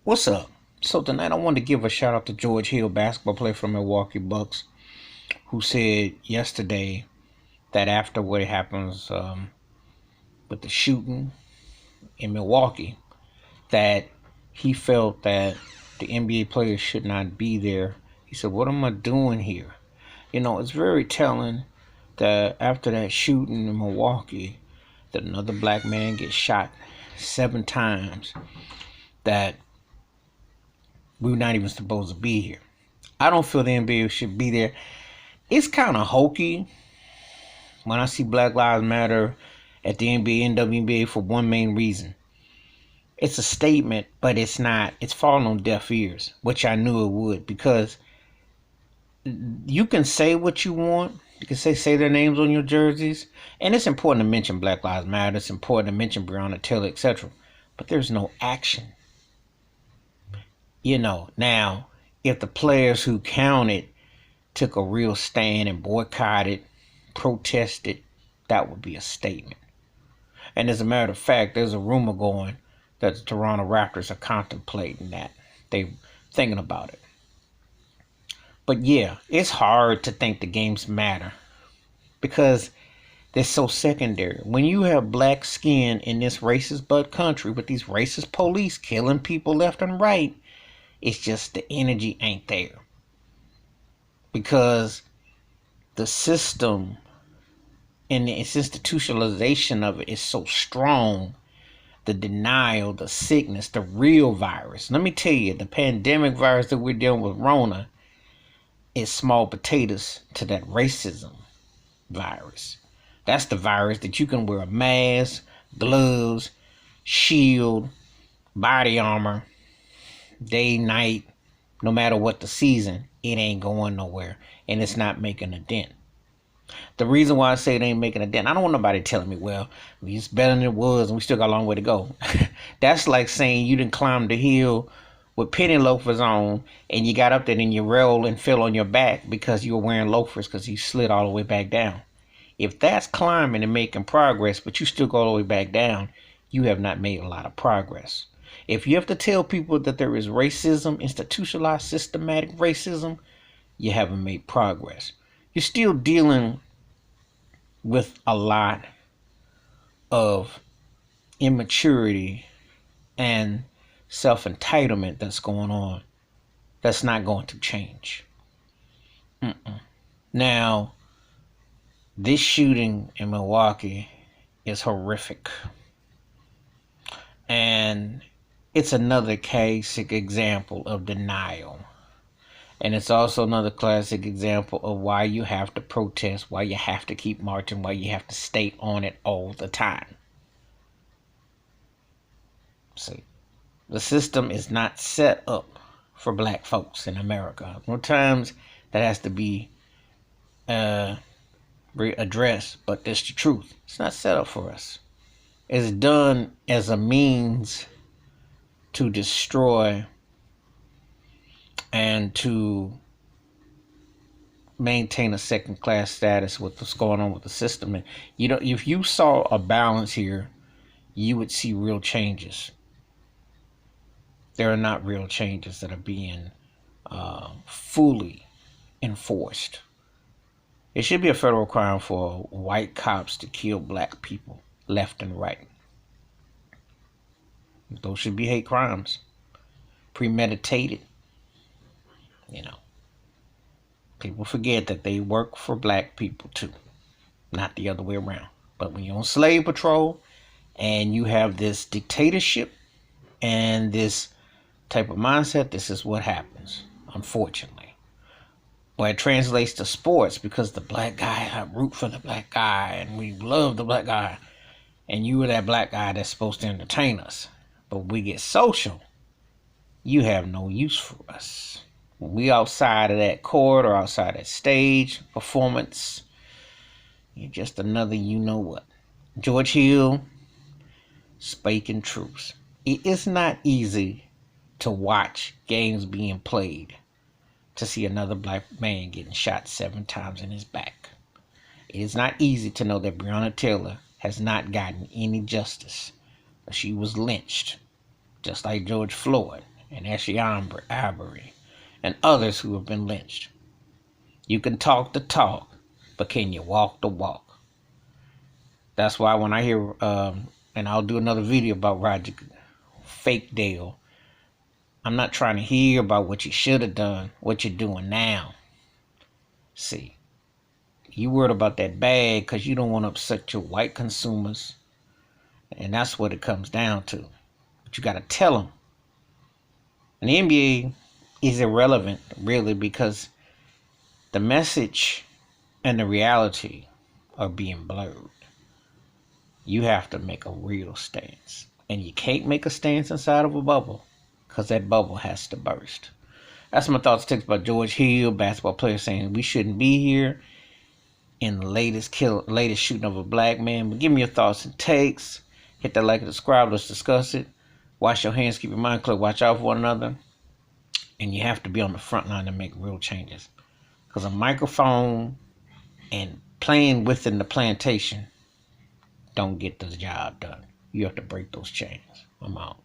What's up? So tonight I wanted to give a shout out to George Hill, basketball player from Milwaukee Bucks, who said yesterday that after what happens with the shooting in Milwaukee, that he felt that the NBA players should not be there. He said, "What am I doing here?" It's very telling that after that shooting in Milwaukee, that another black man gets shot 7 times. That we're not even supposed to be here. I don't feel the NBA should be there. It's kind of hokey when I see Black Lives Matter at the NBA and WNBA for one main reason. It's a statement, but it's not. It's falling on deaf ears, which I knew it would, because you can say what you want. You can say their names on your jerseys, and it's important to mention Black Lives Matter. It's important to mention Breonna Taylor, etc. But there's no action. Now, if the players who counted took a real stand and boycotted, protested, that would be a statement. And as a matter of fact, there's a rumor going that the Toronto Raptors are contemplating that. They're thinking about it. But yeah, it's hard to think the games matter because they're so secondary. When you have black skin in this racist butt country with these racist police killing people left and right, it's just the energy ain't there. Because the system and the institutionalization of it is so strong. The denial, the sickness, the real virus. Let me tell you, the pandemic virus that we're dealing with, Rona, is small potatoes to that racism virus. That's the virus that you can wear a mask, gloves, shield, body armor, day, night, no matter what the season, it ain't going nowhere. And it's not making a dent. The reason why I say it ain't making a dent, I don't want nobody telling me, well, it's better than it was and we still got a long way to go. That's like saying you didn't climb the hill with penny loafers on and you got up there and you rolled and fell on your back because you were wearing loafers because you slid all the way back down. If that's climbing and making progress, but you still go all the way back down, you have not made a lot of progress. If you have to tell people that there is racism, institutionalized, systematic racism, you haven't made progress. You're still dealing with a lot of immaturity and self-entitlement that's going on. That's not going to change. Now, this shooting in Milwaukee is horrific. And it's another classic example of denial. And it's also another classic example of why you have to protest, why you have to keep marching, why you have to stay on it all the time. See, the system is not set up for black folks in America. More times that has to be addressed, but that's the truth. It's not set up for us. It's done as a means to destroy and to maintain a second class status with what's going on with the system. And if you saw a balance here, you would see real changes. There are not real changes that are being fully enforced. It should be a federal crime for white cops to kill black people left and right. Those should be hate crimes, premeditated. People forget that they work for black people too, not the other way around. But when you're on slave patrol and you have this dictatorship and this type of mindset, this is what happens, unfortunately. Well, it translates to sports because the black guy, I root for the black guy and we love the black guy. And you are that black guy that's supposed to entertain us. But when we get social, you have no use for us. When we outside of that court or outside that stage performance, you're just another you know what. George Hill, speaking truth. It is not easy to watch games being played to see another black man getting shot 7 times in his back. It is not easy to know that Breonna Taylor has not gotten any justice. She was lynched, just like George Floyd. and Ashley Arbery, and others who have been lynched. You can talk the talk, but can you walk the walk? That's why when I hear, and I'll do another video about Roger Fake Dale, I'm not trying to hear about what you should have done, what you're doing now. See, you worried about that bag because you don't want to upset your white consumers, and that's what it comes down to. But you got to tell them. And the NBA is irrelevant, really, because the message and the reality are being blurred. You have to make a real stance. And you can't make a stance inside of a bubble because that bubble has to burst. That's my thoughts takes about George Hill, basketball player, saying we shouldn't be here in the latest shooting of a black man. But give me your thoughts and takes. Hit that like and subscribe. Let's discuss it. Wash your hands. Keep your mind clear. Watch out for one another. And you have to be on the front line to make real changes. Because a microphone and playing within the plantation don't get the job done. You have to break those chains. I'm out.